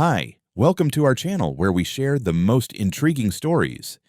Hi, welcome to our channel where we share the most intriguing stories.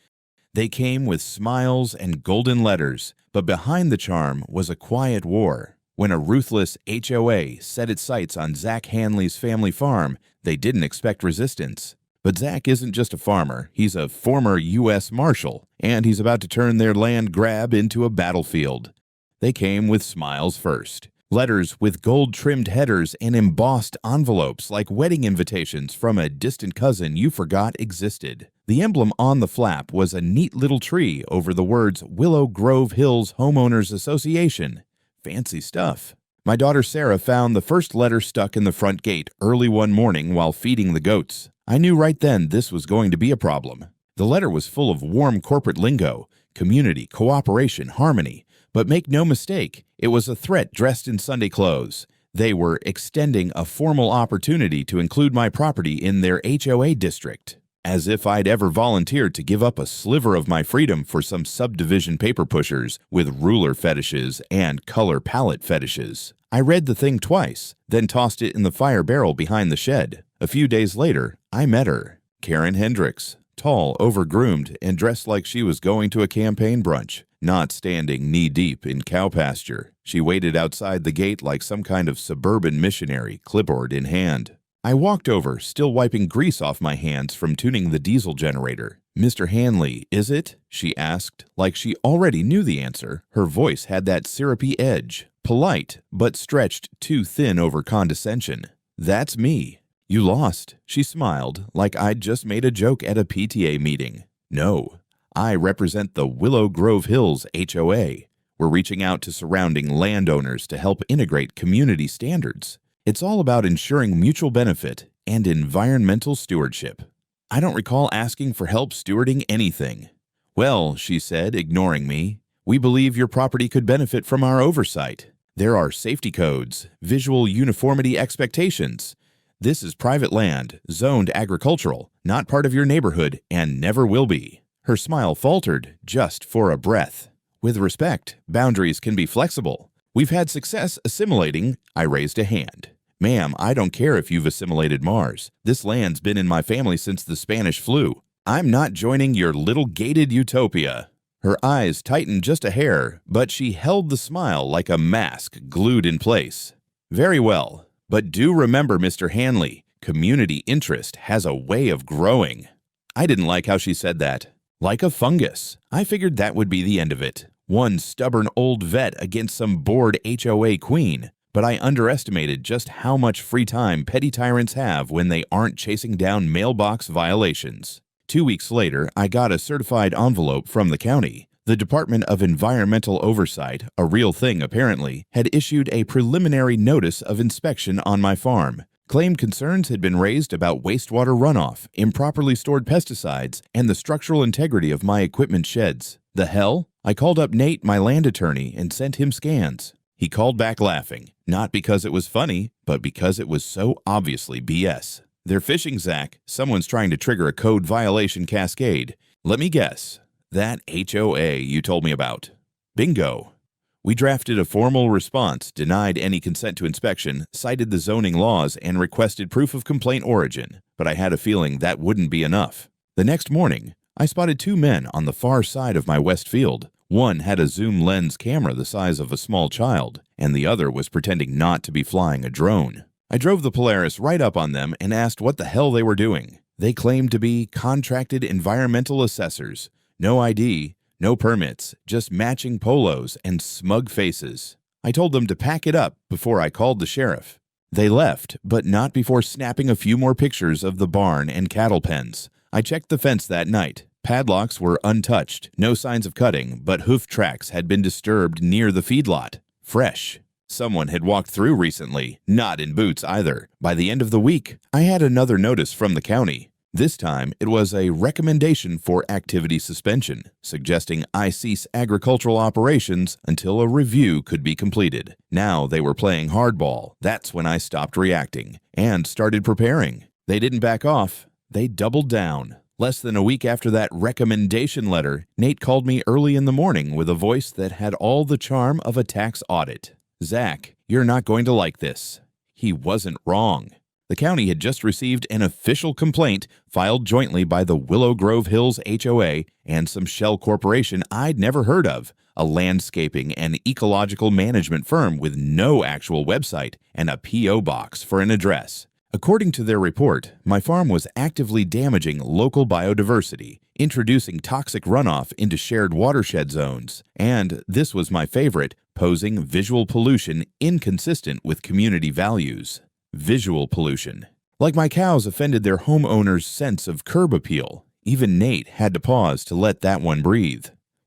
They came with smiles and golden letters, but behind the charm was a quiet war. When a ruthless HOA set its sights on Zach Hanley's family farm, they didn't expect resistance. But Zach isn't just a farmer, he's a former U.S. Marshal, and he's about to turn their land grab into a battlefield. They came with smiles first. Letters with gold-trimmed headers and embossed envelopes like wedding invitations from a distant cousin you forgot existed. The emblem on the flap was a neat little tree over the words Willow Grove Hills Homeowners Association. Fancy stuff. My daughter Sarah found the first letter stuck in the front gate early one morning while feeding the goats. I knew right then this was going to be a problem. The letter was full of warm corporate lingo, community, cooperation, harmony. But make no mistake, it was a threat dressed in Sunday clothes. They were extending a formal opportunity to include my property in their HOA district. As if I'd ever volunteered to give up a sliver of my freedom for some subdivision paper pushers with ruler fetishes and color palette fetishes. I read the thing twice, then tossed it in the fire barrel behind the shed. A few days later, I met her. Karen Hendricks, tall, overgroomed, and dressed like she was going to a campaign brunch. Not standing knee-deep in cow pasture, she waited outside the gate like some kind of suburban missionary, clipboard in hand. I walked over, still wiping grease off my hands from tuning the diesel generator. "Mr. Hanley, is it?" she asked, like she already knew the answer. Her voice had that syrupy edge, polite, but stretched too thin over condescension. "That's me." "You lost," she smiled, like I'd just made a joke at a PTA meeting. "No. I represent the Willow Grove Hills HOA. We're reaching out to surrounding landowners to help integrate community standards. It's all about ensuring mutual benefit and environmental stewardship." I don't recall asking for help stewarding anything. "Well," she said, ignoring me, "we believe your property could benefit from our oversight. There are safety codes, visual uniformity expectations. This is private land, zoned agricultural, not part of your neighborhood, and never will be." Her smile faltered just for a breath. "With respect, boundaries can be flexible. We've had success assimilating." I raised a hand. "Ma'am, I don't care if you've assimilated Mars. This land's been in my family since the Spanish flu. I'm not joining your little gated utopia." Her eyes tightened just a hair, but she held the smile like a mask glued in place. "Very well. But do remember, Mr. Hanley, community interest has a way of growing." I didn't like how she said that. Like a fungus. I figured that would be the end of it. One stubborn old vet against some bored HOA queen. But I underestimated just how much free time petty tyrants have when they aren't chasing down mailbox violations. 2 weeks later, I got a certified envelope from the county. The Department of Environmental Oversight, a real thing apparently, had issued a preliminary notice of inspection on my farm. Claimed concerns had been raised about wastewater runoff, improperly stored pesticides, and the structural integrity of my equipment sheds. The hell? I called up Nate, my land attorney, and sent him scans. He called back laughing, not because it was funny, but because it was so obviously BS. "They're phishing, Zach. Someone's trying to trigger a code violation cascade. Let me guess. That HOA you told me about." Bingo. We drafted a formal response, denied any consent to inspection, cited the zoning laws, and requested proof of complaint origin, but I had a feeling that wouldn't be enough. The next morning, I spotted 2 men on the far side of my west field. One had a zoom lens camera the size of a small child, and the other was pretending not to be flying a drone. I drove the Polaris right up on them and asked what the hell they were doing. They claimed to be contracted environmental assessors. No ID. No permits, just matching polos and smug faces. I told them to pack it up before I called the sheriff. They left, but not before snapping a few more pictures of the barn and cattle pens. I checked the fence that night. Padlocks were untouched, no signs of cutting, but hoof tracks had been disturbed near the feedlot. Fresh. Someone had walked through recently, not in boots either. By the end of the week, I had another notice from the county. This time, it was a recommendation for activity suspension, suggesting I cease agricultural operations until a review could be completed. Now they were playing hardball. That's when I stopped reacting and started preparing. They didn't back off. They doubled down. Less than a week after that recommendation letter, Nate called me early in the morning with a voice that had all the charm of a tax audit. "Zach, you're not going to like this." He wasn't wrong. The county had just received an official complaint filed jointly by the Willow Grove Hills HOA and some shell corporation I'd never heard of, a landscaping and ecological management firm with no actual website and a P.O. box for an address. According to their report, my farm was actively damaging local biodiversity, introducing toxic runoff into shared watershed zones, and, this was my favorite, posing visual pollution inconsistent with community values. Visual pollution. Like my cows offended their homeowners' sense of curb appeal. Even Nate had to pause to let that one breathe.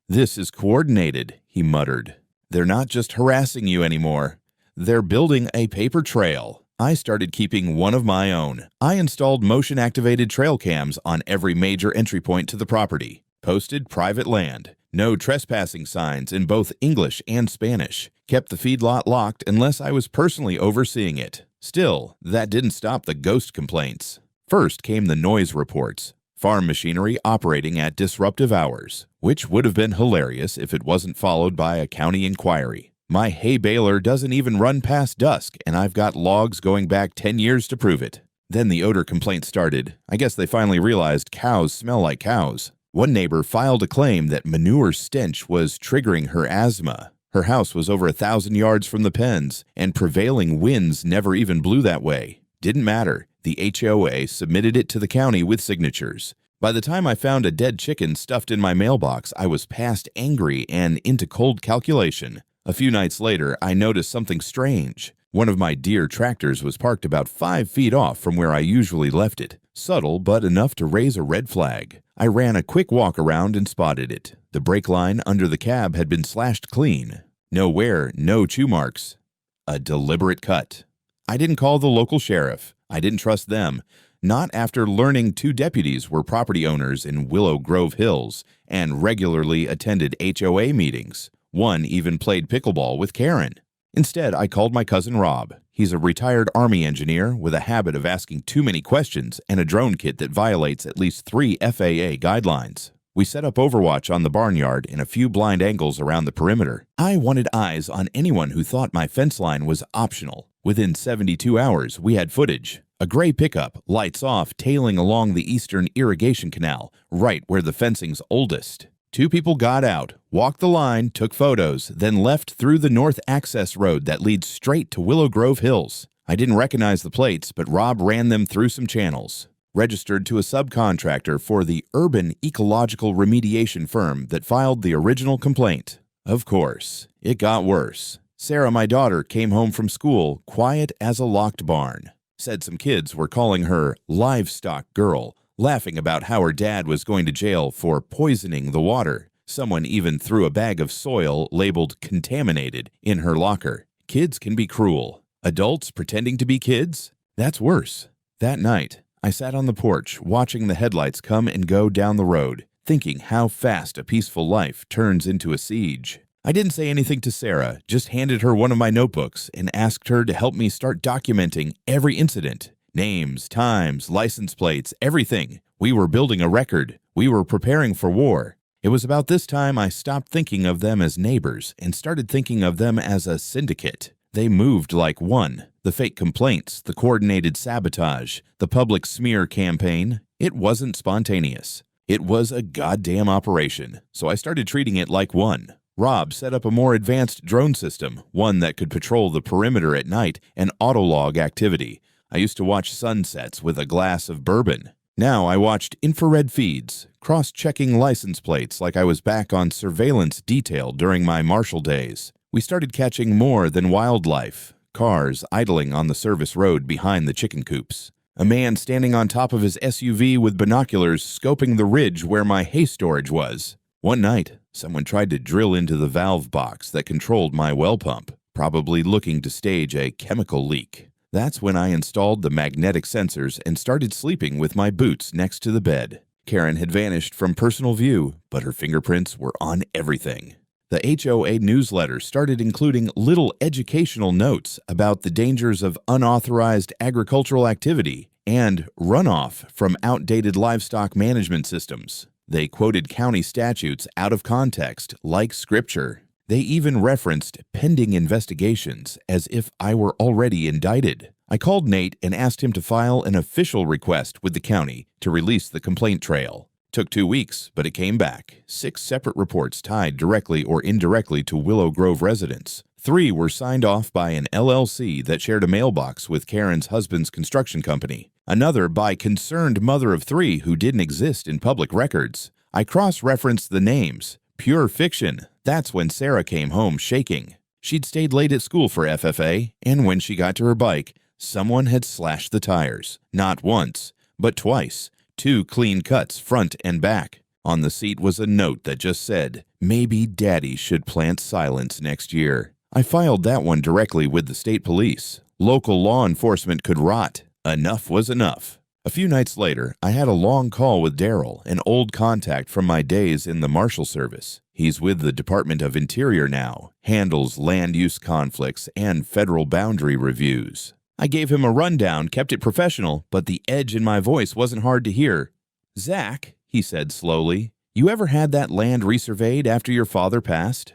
"This is coordinated," he muttered. "They're not just harassing you anymore. They're building a paper trail." I started keeping one of my own. I installed motion-activated trail cams on every major entry point to the property, posted private land, no trespassing signs in both English and Spanish, kept the feedlot locked unless I was personally overseeing it. Still, that didn't stop the ghost complaints. First came the noise reports. Farm machinery operating at disruptive hours, which would have been hilarious if it wasn't followed by a county inquiry. My hay baler doesn't even run past dusk, and I've got logs going back 10 years to prove it. Then the odor complaints started. I guess they finally realized cows smell like cows. One neighbor filed a claim that manure stench was triggering her asthma. Her house was over 1,000 yards from the pens, and prevailing winds never even blew that way. Didn't matter. The HOA submitted it to the county with signatures. By the time I found a dead chicken stuffed in my mailbox, I was past angry and into cold calculation. A few nights later, I noticed something strange. One of my Deere tractors was parked about 5 feet off from where I usually left it. Subtle, but enough to raise a red flag. I ran a quick walk around and spotted it. The brake line under the cab had been slashed clean. No wear, no chew marks. A deliberate cut. I didn't call the local sheriff. I didn't trust them. Not after learning 2 deputies were property owners in Willow Grove Hills and regularly attended HOA meetings. One even played pickleball with Karen. Instead, I called my cousin Rob. He's a retired Army engineer with a habit of asking too many questions and a drone kit that violates at least 3 FAA guidelines. We set up overwatch on the barnyard in a few blind angles around the perimeter. I wanted eyes on anyone who thought my fence line was optional. Within 72 hours, we had footage. A gray pickup, lights off, tailing along the eastern irrigation canal, right where the fencing's oldest. 2 people got out, walked the line, took photos, then left through the north access road that leads straight to Willow Grove Hills. I didn't recognize the plates, but Rob ran them through some channels. Registered to a subcontractor for the urban ecological remediation firm that filed the original complaint. Of course, it got worse. Sarah, my daughter, came home from school, quiet as a locked barn. Said some kids were calling her livestock girl, laughing about how her dad was going to jail for poisoning the water. Someone even threw a bag of soil labeled contaminated in her locker. Kids can be cruel. Adults pretending to be kids? That's worse. That night, I sat on the porch watching the headlights come and go down the road, thinking how fast a peaceful life turns into a siege. I didn't say anything to Sarah, just handed her one of my notebooks and asked her to help me start documenting every incident. Names, times, license plates, everything. We were building a record. We were preparing for war. It was about this time I stopped thinking of them as neighbors and started thinking of them as a syndicate. They moved like one. The fake complaints, the coordinated sabotage, the public smear campaign. It wasn't spontaneous. It was a goddamn operation, so I started treating it like one. Rob set up a more advanced drone system, one that could patrol the perimeter at night and autolog activity. I used to watch sunsets with a glass of bourbon. Now I watched infrared feeds, cross-checking license plates like I was back on surveillance detail during my Marshall days. We started catching more than wildlife. Cars idling on the service road behind the chicken coops. A man standing on top of his SUV with binoculars scoping the ridge where my hay storage was. One night, someone tried to drill into the valve box that controlled my well pump, probably looking to stage a chemical leak. That's when I installed the magnetic sensors and started sleeping with my boots next to the bed. Karen had vanished from personal view, but her fingerprints were on everything. The HOA newsletter started including little educational notes about the dangers of unauthorized agricultural activity and runoff from outdated livestock management systems. They quoted county statutes out of context, like scripture. They even referenced pending investigations as if I were already indicted. I called Nate and asked him to file an official request with the county to release the complaint trail. Took 2 weeks, but it came back. 6 separate reports tied directly or indirectly to Willow Grove residents. 3 were signed off by an LLC that shared a mailbox with Karen's husband's construction company. Another by concerned mother of 3 who didn't exist in public records. I cross-referenced the names. Pure fiction. That's when Sarah came home shaking. She'd stayed late at school for FFA, and when she got to her bike, someone had slashed the tires. Not once, but twice. 2 clean cuts, front and back. On the seat was a note that just said, "Maybe Daddy should plant silence next year." I filed that one directly with the state police. Local law enforcement could rot. Enough was enough. A few nights later, I had a long call with Daryl, an old contact from my days in the Marshal Service. He's with the Department of Interior now, handles land use conflicts and federal boundary reviews. I gave him a rundown, kept it professional, but the edge in my voice wasn't hard to hear. "Zach," he said slowly, "you ever had that land resurveyed after your father passed?"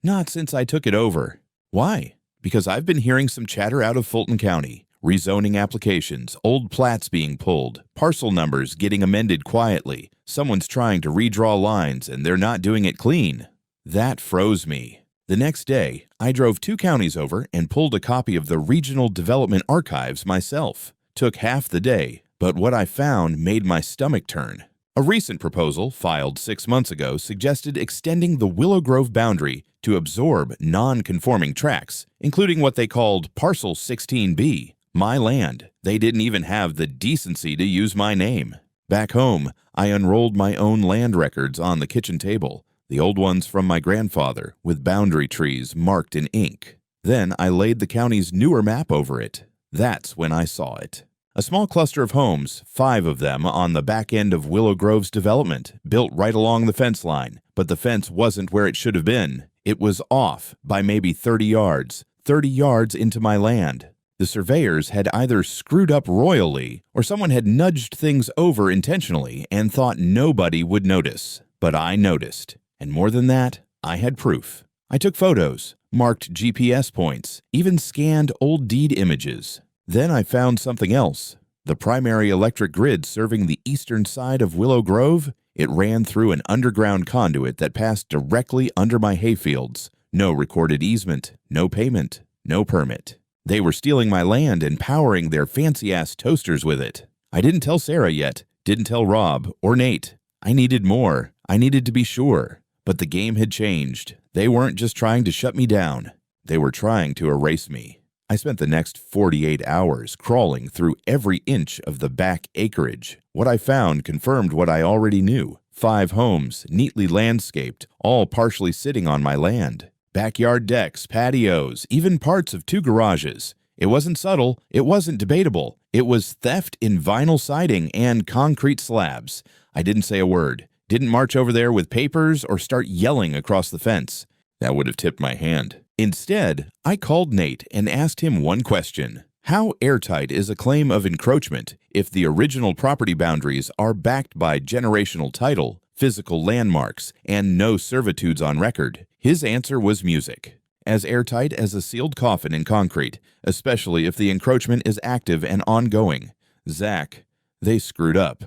"Not since I took it over." "Why?" "Because I've been hearing some chatter out of Fulton County. Rezoning applications, old plats being pulled, parcel numbers getting amended quietly. Someone's trying to redraw lines and they're not doing it clean." That froze me. The next day, I drove 2 counties over and pulled a copy of the Regional Development Archives myself. Took half the day, but what I found made my stomach turn. A recent proposal, filed 6 months ago, suggested extending the Willow Grove boundary to absorb non-conforming tracts, including what they called Parcel 16B. My land. They didn't even have the decency to use my name. Back home, I unrolled my own land records on the kitchen table, the old ones from my grandfather, with boundary trees marked in ink. Then I laid the county's newer map over it. That's when I saw it. A small cluster of homes, 5 of them on the back end of Willow Grove's development, built right along the fence line, but the fence wasn't where it should have been. It was off by maybe 30 yards into my land. The surveyors had either screwed up royally or someone had nudged things over intentionally and thought nobody would notice. But I noticed. And more than that, I had proof. I took photos, marked GPS points, even scanned old deed images. Then I found something else. The primary electric grid serving the eastern side of Willow Grove, it ran through an underground conduit that passed directly under my hayfields. No recorded easement, no payment, no permit. They were stealing my land and powering their fancy-ass toasters with it. I didn't tell Sarah yet, didn't tell Rob or Nate. I needed more. I needed to be sure. But the game had changed. They weren't just trying to shut me down. They were trying to erase me. I spent the next 48 hours crawling through every inch of the back acreage. What I found confirmed what I already knew. 5 homes, neatly landscaped, all partially sitting on my land. Backyard decks, patios, even parts of 2 garages. It wasn't subtle, it wasn't debatable. It was theft in vinyl siding and concrete slabs. I didn't say a word, didn't march over there with papers or start yelling across the fence. That would have tipped my hand. Instead, I called Nate and asked him one question. How airtight is a claim of encroachment if the original property boundaries are backed by generational title, physical landmarks, and no servitudes on record? His answer was music. As airtight as a sealed coffin in concrete, especially if the encroachment is active and ongoing. Zach, they screwed up.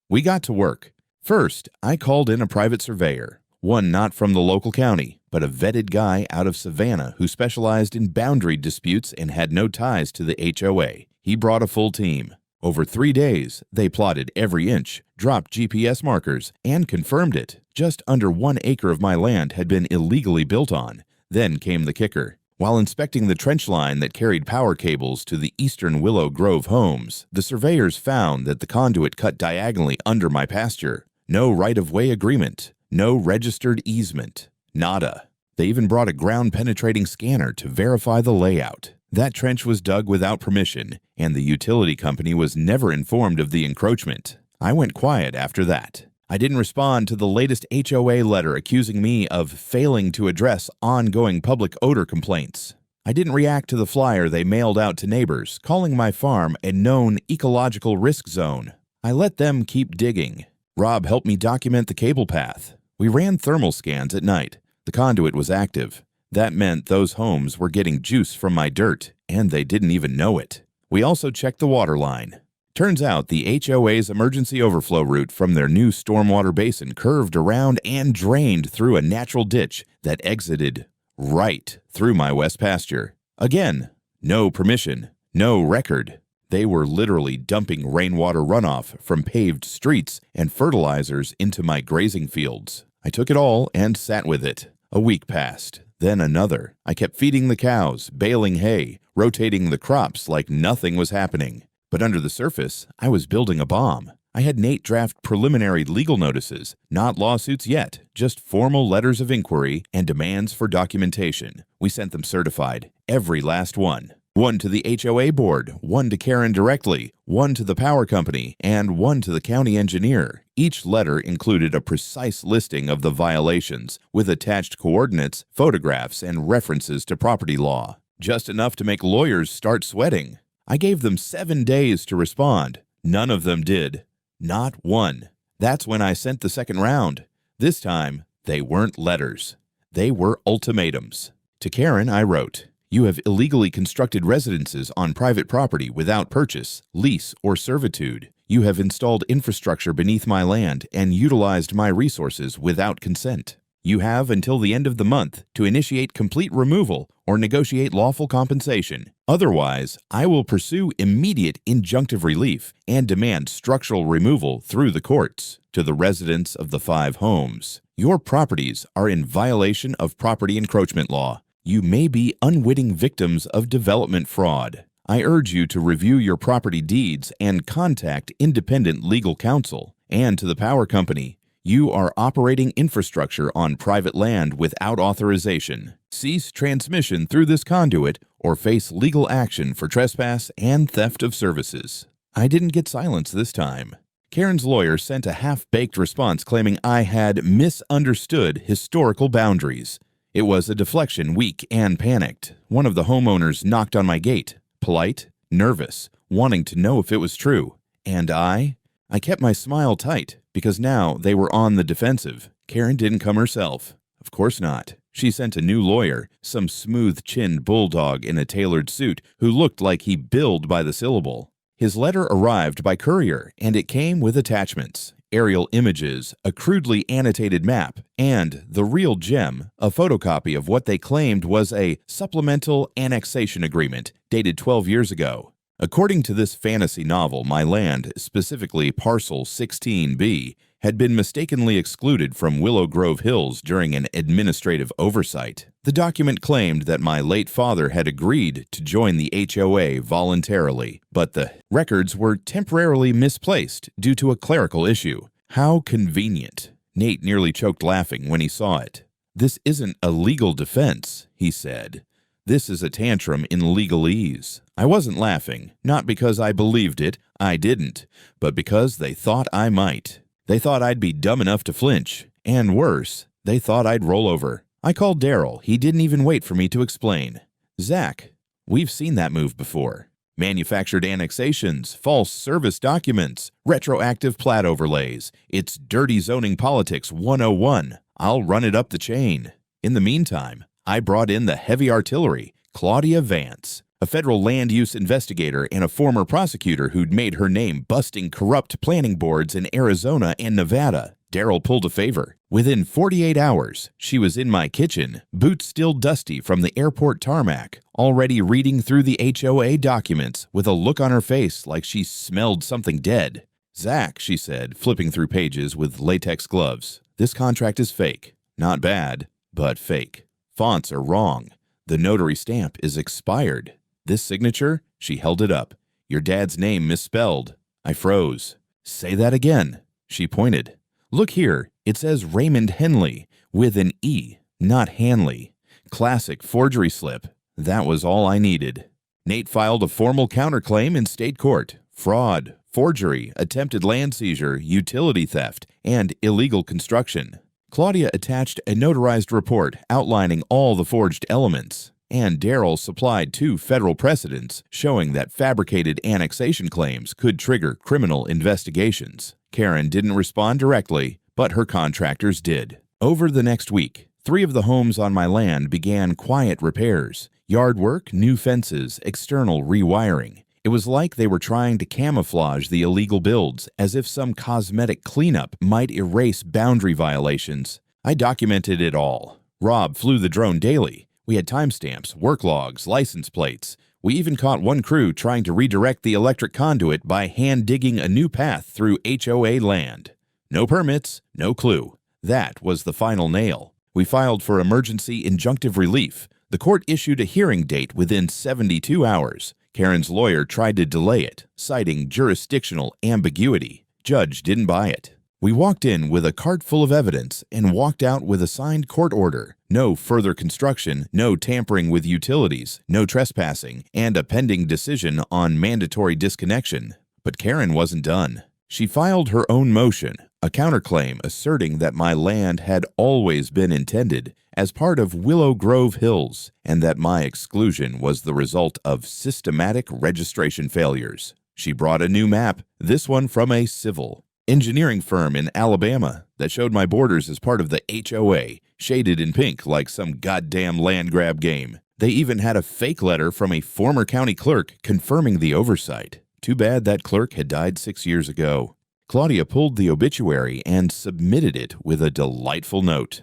We got to work. First, I called in a private surveyor, one not from the local county, but a vetted guy out of Savannah who specialized in boundary disputes and had no ties to the HOA. He brought a full team. Over 3 days, they plotted every inch, dropped GPS markers, and confirmed it. Just under 1 acre of my land had been illegally built on. Then came the kicker. While inspecting the trench line that carried power cables to the eastern Willow Grove homes, the surveyors found that the conduit cut diagonally under my pasture. No right-of-way agreement. No registered easement. Nada. They even brought a ground-penetrating scanner to verify the layout. That trench was dug without permission, and the utility company was never informed of the encroachment. I went quiet after that. I didn't respond to the latest HOA letter accusing me of failing to address ongoing public odor complaints. I didn't react to the flyer they mailed out to neighbors, calling my farm a known ecological risk zone. I let them keep digging. Rob helped me document the cable path. We ran thermal scans at night. The conduit was active. That meant those homes were getting juice from my dirt, and they didn't even know it. We also checked the water line. Turns out the HOA's emergency overflow route from their new stormwater basin curved around and drained through a natural ditch that exited right through my west pasture. Again, no permission, no record. They were literally dumping rainwater runoff from paved streets and fertilizers into my grazing fields. I took it all and sat with it. A week passed, then another. I kept feeding the cows, baling hay, rotating the crops like nothing was happening. But under the surface, I was building a bomb. I had Nate draft preliminary legal notices, not lawsuits yet, just formal letters of inquiry and demands for documentation. We sent them certified, every last one. One to the HOA board, one to Karen directly, one to the power company, and one to the county engineer. Each letter included a precise listing of the violations, with attached coordinates, photographs, and references to property law. Just enough to make lawyers start sweating. I gave them 7 days to respond. None of them did. Not one. That's when I sent the second round. This time, they weren't letters. They were ultimatums. To Karen, I wrote, "You have illegally constructed residences on private property without purchase, lease, or servitude. You have installed infrastructure beneath my land and utilized my resources without consent. You have until the end of the month to initiate complete removal or negotiate lawful compensation. Otherwise, I will pursue immediate injunctive relief and demand structural removal through the courts." To the residents of the 5 homes, "Your properties are in violation of property encroachment law. You may be unwitting victims of development fraud. I urge you to review your property deeds and contact independent legal counsel." And to the power company, "You are operating infrastructure on private land without authorization. Cease transmission through this conduit or face legal action for trespass and theft of services." I didn't get silence this time. Karen's lawyer sent a half-baked response claiming I had misunderstood historical boundaries. It was a deflection, weak and panicked. One of the homeowners knocked on my gate, polite, nervous, wanting to know if it was true. And I kept my smile tight because now they were on the defensive. Karen didn't come herself. Of course not. She sent a new lawyer, some smooth-chinned bulldog in a tailored suit who looked like he billed by the syllable. His letter arrived by courier, and it came with attachments, aerial images, a crudely annotated map, and the real gem, a photocopy of what they claimed was a supplemental annexation agreement dated 12 years ago. According to this fantasy novel, my land, specifically Parcel 16B, had been mistakenly excluded from Willow Grove Hills during an administrative oversight. The document claimed that my late father had agreed to join the HOA voluntarily, but the records were temporarily misplaced due to a clerical issue. How convenient. Nate nearly choked laughing when he saw it. "This isn't a legal defense," he said. "This is a tantrum in legalese." I wasn't laughing, not because I believed it, I didn't, but because they thought I might. They thought I'd be dumb enough to flinch, and worse, they thought I'd roll over. I called Daryl. He didn't even wait for me to explain. "Zach, we've seen that move before. Manufactured annexations, false service documents, retroactive plat overlays. It's dirty zoning politics 101. I'll run it up the chain." In the meantime, I brought in the heavy artillery, Claudia Vance, a federal land use investigator and a former prosecutor who'd made her name busting corrupt planning boards in Arizona and Nevada. Daryl pulled a favor. Within 48 hours, she was in my kitchen, boots still dusty from the airport tarmac, already reading through the HOA documents with a look on her face like she smelled something dead. "Zach," she said, flipping through pages with latex gloves, "this contract is fake. Not bad, but fake. Fonts are wrong. The notary stamp is expired. This signature," she held it up, "your dad's name misspelled." I froze. "Say that again." She pointed. "Look here, it says Raymond Henley, with an E, not Hanley. Classic forgery slip. That was all I needed." Nate filed a formal counterclaim in state court. Fraud, forgery, attempted land seizure, utility theft, and illegal construction. Claudia attached a notarized report outlining all the forged elements. And Daryl supplied 2 federal precedents showing that fabricated annexation claims could trigger criminal investigations. Karen didn't respond directly, but her contractors did. Over the next week, 3 of the homes on my land began quiet repairs, yard work, new fences, external rewiring. It was like they were trying to camouflage the illegal builds, as if some cosmetic cleanup might erase boundary violations. I documented it all. Rob flew the drone daily. We had timestamps, work logs, license plates. We even caught one crew trying to redirect the electric conduit by hand-digging a new path through HOA land. No permits, no clue. That was the final nail. We filed for emergency injunctive relief. The court issued a hearing date within 72 hours. Karen's lawyer tried to delay it, citing jurisdictional ambiguity. Judge didn't buy it. We walked in with a cart full of evidence and walked out with a signed court order. No further construction, no tampering with utilities, no trespassing, and a pending decision on mandatory disconnection. But Karen wasn't done. She filed her own motion, a counterclaim asserting that my land had always been intended as part of Willow Grove Hills and that my exclusion was the result of systematic registration failures. She brought a new map, this one from a civil engineering firm in Alabama that showed my borders as part of the HOA, shaded in pink like some goddamn land grab game. They even had a fake letter from a former county clerk confirming the oversight. Too bad that clerk had died 6 years ago. Claudia pulled the obituary and submitted it with a delightful note.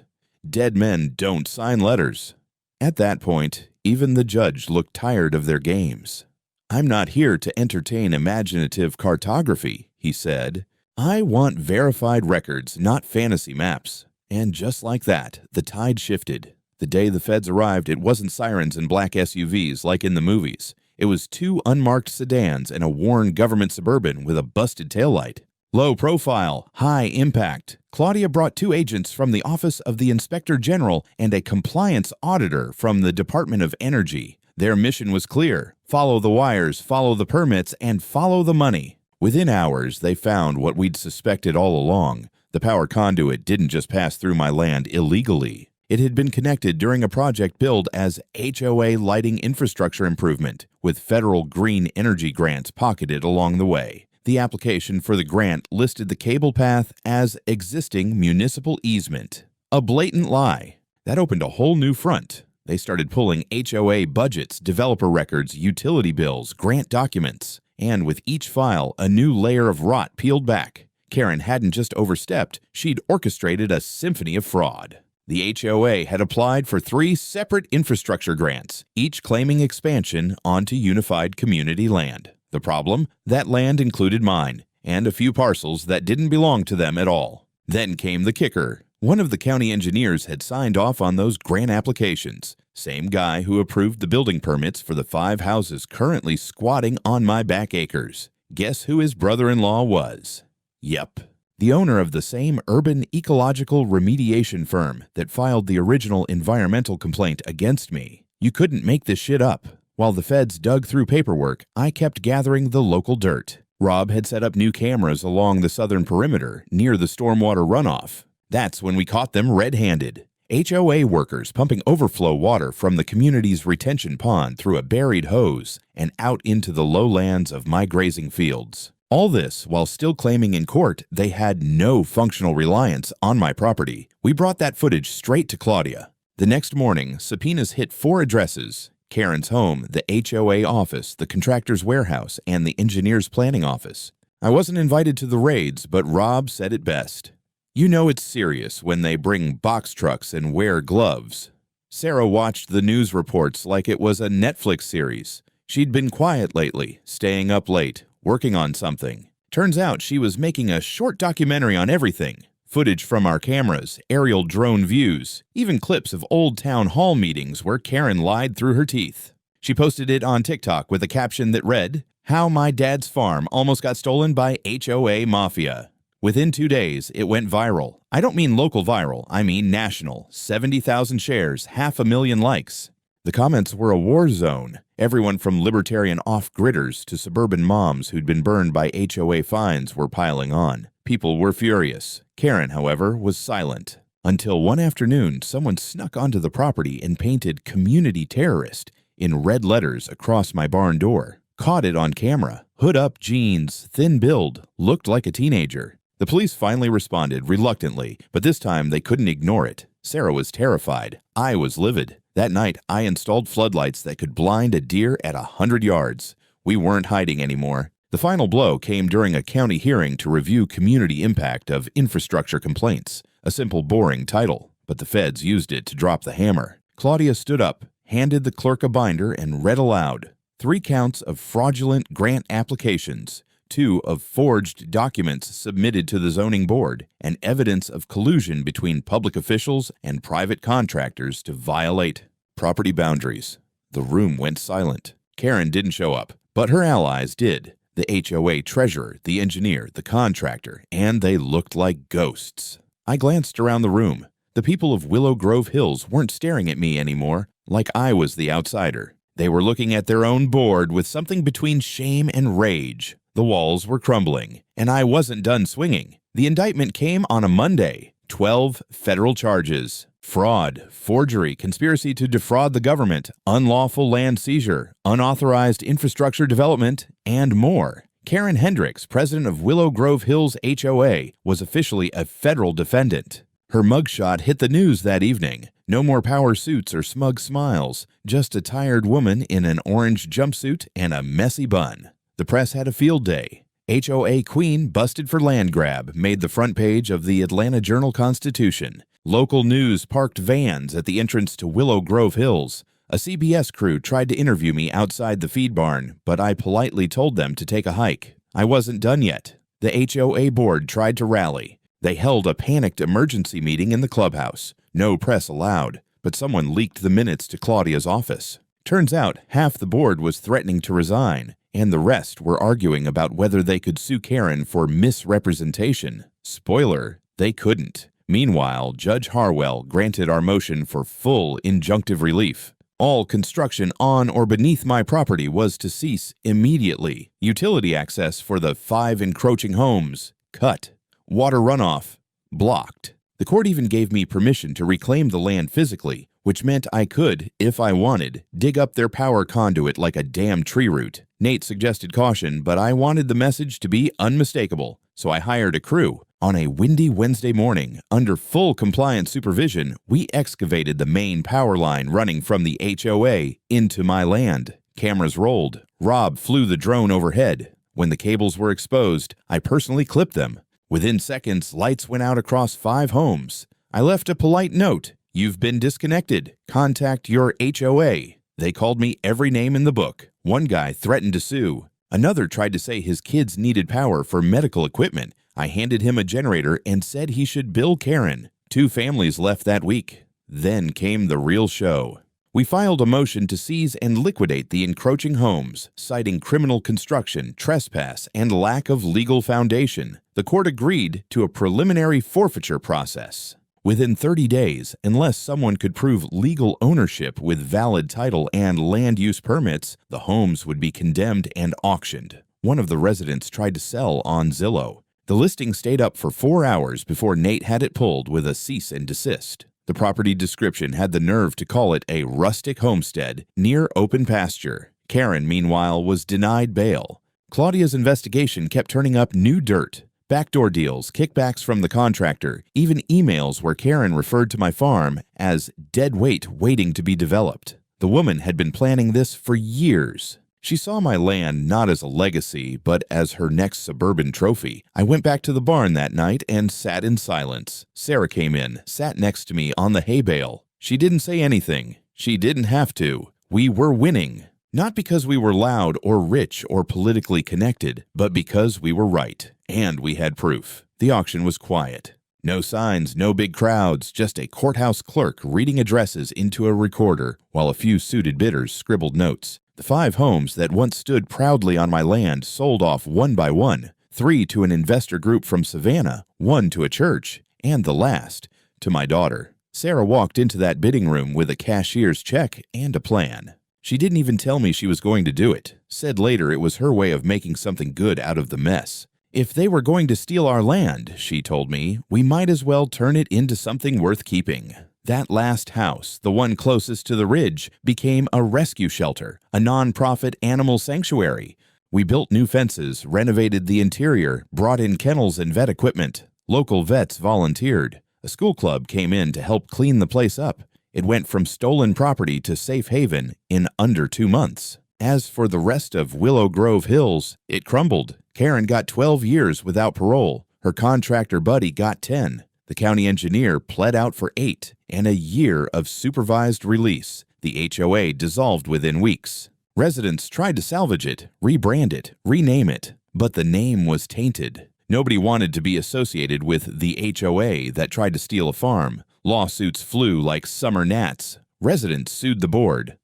Dead men don't sign letters. At that point, even the judge looked tired of their games. I'm not here to entertain imaginative cartography, he said. I want verified records, not fantasy maps. And just like that, the tide shifted. The day the feds arrived, it wasn't sirens and black SUVs like in the movies. It was 2 unmarked sedans and a worn government Suburban with a busted taillight. Low profile, high impact. Claudia brought 2 agents from the Office of the Inspector General and a compliance auditor from the Department of Energy. Their mission was clear: follow the wires, follow the permits, and follow the money. Within hours, they found what we'd suspected all along. The power conduit didn't just pass through my land illegally. It had been connected during a project billed as HOA lighting infrastructure improvement, with federal green energy grants pocketed along the way. The application for the grant listed the cable path as existing municipal easement. A blatant lie. That opened a whole new front. They started pulling HOA budgets, developer records, utility bills, grant documents. And with each file, a new layer of rot peeled back. Karen hadn't just overstepped, she'd orchestrated a symphony of fraud. The HOA had applied for 3 separate infrastructure grants, each claiming expansion onto unified community land. The problem? That land included mine, and a few parcels that didn't belong to them at all. Then came the kicker. One of the county engineers had signed off on those grant applications. Same guy who approved the building permits for the 5 houses currently squatting on my back acres. Guess who his brother-in-law was? Yep. The owner of the same urban ecological remediation firm that filed the original environmental complaint against me. You couldn't make this shit up. While the feds dug through paperwork, I kept gathering the local dirt. Rob had set up new cameras along the southern perimeter, near the stormwater runoff. That's when we caught them red-handed. HOA workers pumping overflow water from the community's retention pond through a buried hose and out into the lowlands of my grazing fields. All this while still claiming in court they had no functional reliance on my property. We brought that footage straight to Claudia. The next morning, subpoenas hit 4 addresses: Karen's home, the HOA office, the contractor's warehouse, and the engineer's planning office. I wasn't invited to the raids, but Rob said it best. You know it's serious when they bring box trucks and wear gloves. Sarah watched the news reports like it was a Netflix series. She'd been quiet lately, staying up late, working on something. Turns out she was making a short documentary on everything. Footage from our cameras, aerial drone views, even clips of old town hall meetings where Karen lied through her teeth. She posted it on TikTok with a caption that read, "How my dad's farm almost got stolen by HOA mafia." Within 2 days, it went viral. I don't mean local viral, I mean national. 70,000 shares, 500,000 likes. The comments were a war zone. Everyone from libertarian off-gridders to suburban moms who'd been burned by HOA fines were piling on. People were furious. Karen, however, was silent. Until one afternoon, someone snuck onto the property and painted "community terrorist" in red letters across my barn door. Caught it on camera. Hood-up jeans, thin build, looked like a teenager. The police finally responded, reluctantly, but this time they couldn't ignore it. Sarah was terrified. I was livid. That night, I installed floodlights that could blind a deer at 100 yards. We weren't hiding anymore. The final blow came during a county hearing to review community impact of infrastructure complaints. A simple, boring title, but the feds used it to drop the hammer. Claudia stood up, handed the clerk a binder, and read aloud. 3 counts of fraudulent grant applications, 2 of forged documents submitted to the zoning board, and evidence of collusion between public officials and private contractors to violate property boundaries. The room went silent. Karen didn't show up, but her allies did. The HOA treasurer, the engineer, the contractor, and they looked like ghosts. I glanced around the room. The people of Willow Grove Hills weren't staring at me anymore, like I was the outsider. They were looking at their own board with something between shame and rage. The walls were crumbling, and I wasn't done swinging. The indictment came on a Monday. 12 federal charges. Fraud, forgery, conspiracy to defraud the government, unlawful land seizure, unauthorized infrastructure development, and more. Karen Hendricks, president of Willow Grove Hills HOA, was officially a federal defendant. Her mugshot hit the news that evening. No more power suits or smug smiles, just a tired woman in an orange jumpsuit and a messy bun. The press had a field day. HOA queen busted for land grab made the front page of the Atlanta Journal-Constitution. Local news parked vans at the entrance to Willow Grove Hills. A CBS crew tried to interview me outside the feed barn, but I politely told them to take a hike. I wasn't done yet. The HOA board tried to rally. They held a panicked emergency meeting in the clubhouse. No press allowed, but someone leaked the minutes to Claudia's office. Turns out half the board was threatening to resign, and the rest were arguing about whether they could sue Karen for misrepresentation. Spoiler, they couldn't. Meanwhile, Judge Harwell granted our motion for full injunctive relief. All construction on or beneath my property was to cease immediately. Utility access for the 5 encroaching homes cut. Water runoff blocked. The court even gave me permission to reclaim the land physically, which meant I could, if I wanted, dig up their power conduit like a damn tree root. Nate suggested caution, but I wanted the message to be unmistakable, so I hired a crew. On a windy Wednesday morning, under full compliance supervision, we excavated the main power line running from the HOA into my land. Cameras rolled. Rob flew the drone overhead. When the cables were exposed, I personally clipped them. Within seconds, lights went out across 5 homes. I left a polite note. You've been disconnected. Contact your HOA. They called me every name in the book. One guy threatened to sue. Another tried to say his kids needed power for medical equipment. I handed him a generator and said he should bill Karen. 2 families left that week. Then came the real show. We filed a motion to seize and liquidate the encroaching homes, citing criminal construction, trespass, and lack of legal foundation. The court agreed to a preliminary forfeiture process. Within 30 days, unless someone could prove legal ownership with valid title and land use permits, the homes would be condemned and auctioned. One of the residents tried to sell on Zillow. The listing stayed up for 4 hours before Nate had it pulled with a cease and desist. The property description had the nerve to call it a rustic homestead near open pasture. Karen, meanwhile, was denied bail. Claudia's investigation kept turning up new dirt. Backdoor deals, kickbacks from the contractor, even emails where Karen referred to my farm as dead weight waiting to be developed. The woman had been planning this for years. She saw my land not as a legacy, but as her next suburban trophy. I went back to the barn that night and sat in silence. Sarah came in, sat next to me on the hay bale. She didn't say anything. She didn't have to. We were winning. Not because we were loud or rich or politically connected, but because we were right. And we had proof. The auction was quiet. No signs, no big crowds, just a courthouse clerk reading addresses into a recorder while a few suited bidders scribbled notes. The 5 homes that once stood proudly on my land sold off one by one, 3 to an investor group from Savannah, 1 to a church, and the last to my daughter. Sarah walked into that bidding room with a cashier's check and a plan. She didn't even tell me she was going to do it, said later it was her way of making something good out of the mess. If they were going to steal our land, she told me, we might as well turn it into something worth keeping. That last house, the one closest to the ridge, became a rescue shelter, a non-profit animal sanctuary. We built new fences, renovated the interior, brought in kennels and vet equipment. Local vets volunteered. A school club came in to help clean the place up. It went from stolen property to safe haven in under 2 months. As for the rest of Willow Grove Hills, it crumbled. Karen got 12 years without parole. Her contractor buddy got 10. The county engineer pled out for 8, and a year of supervised release. The HOA dissolved within weeks. Residents tried to salvage it, rebrand it, rename it, but the name was tainted. Nobody wanted to be associated with the HOA that tried to steal a farm. Lawsuits flew like summer gnats. Residents sued the board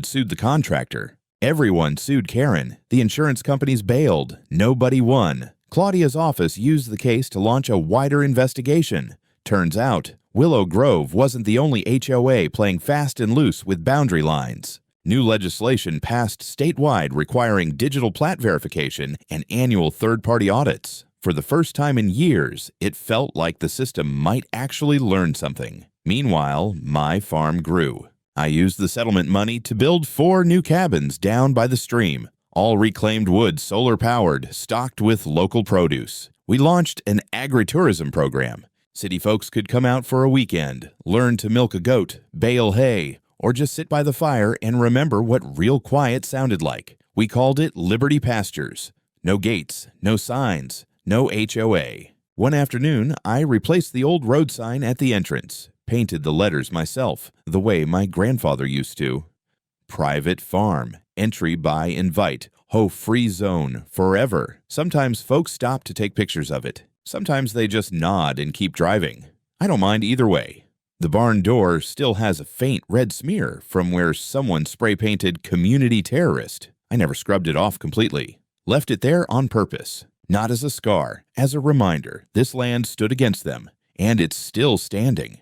sued the contractor. Everyone sued Karen. The insurance companies bailed. Nobody won. Claudia's office used the case to launch a wider investigation. Turns out, Willow Grove wasn't the only HOA playing fast and loose with boundary lines. New legislation passed statewide requiring digital plat verification and annual third-party audits. For the first time in years, it felt like the system might actually learn something. Meanwhile, my farm grew. I used the settlement money to build 4 new cabins down by the stream, all reclaimed wood, solar-powered, stocked with local produce. We launched an agritourism program. City folks could come out for a weekend, learn to milk a goat, bale hay, or just sit by the fire and remember what real quiet sounded like. We called it Liberty Pastures. No gates, no signs, no HOA. One afternoon, I replaced the old road sign at the entrance. Painted the letters myself, the way my grandfather used to. Private farm, entry by invite, free zone, forever. Sometimes folks stop to take pictures of it. Sometimes they just nod and keep driving. I don't mind either way. The barn door still has a faint red smear from where someone spray-painted community terrorist. I never scrubbed it off completely. Left it there on purpose. Not as a scar, as a reminder this land stood against them, and it's still standing.